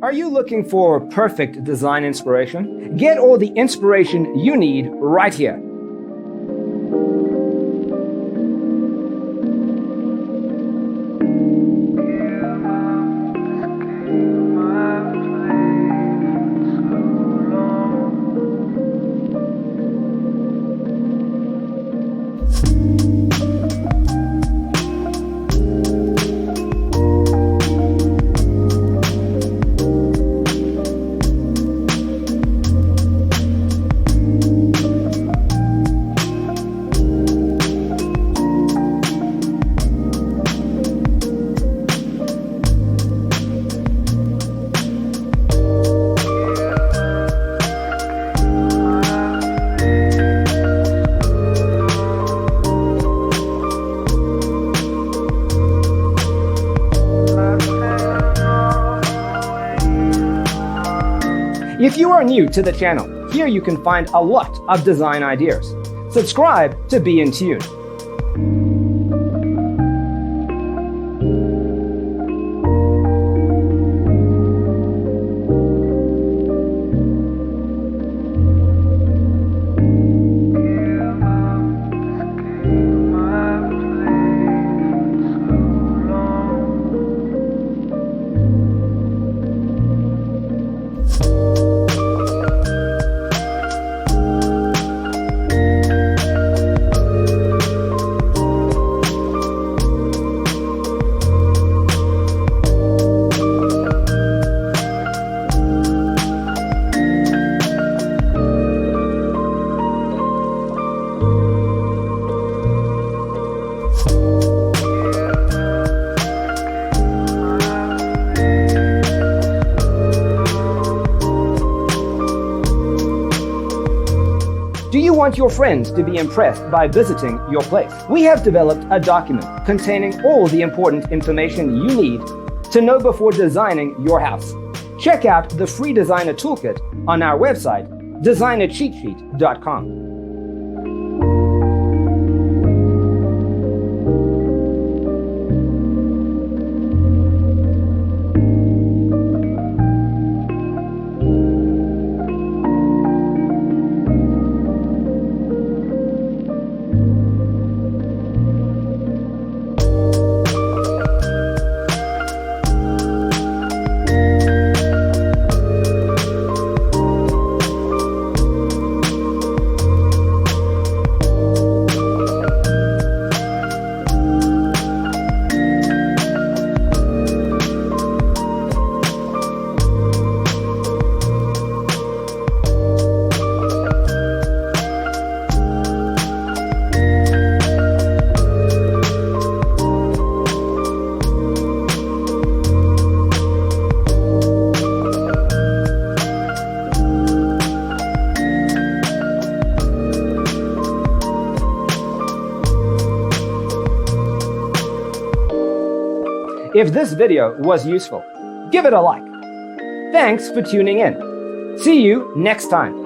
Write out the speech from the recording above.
Are you looking for perfect design inspiration? Get all the inspiration you need right here. If you are new to the channel, here you can find a lot of design ideas. Subscribe to be in tune. Do you want your friends to be impressed by visiting your place? We have developed a document containing all the important information you need to know before designing your house. Check out the free designer toolkit on our website, designercheatsheet.com. If this video was useful, give it a like. Thanks for tuning in. See you next time.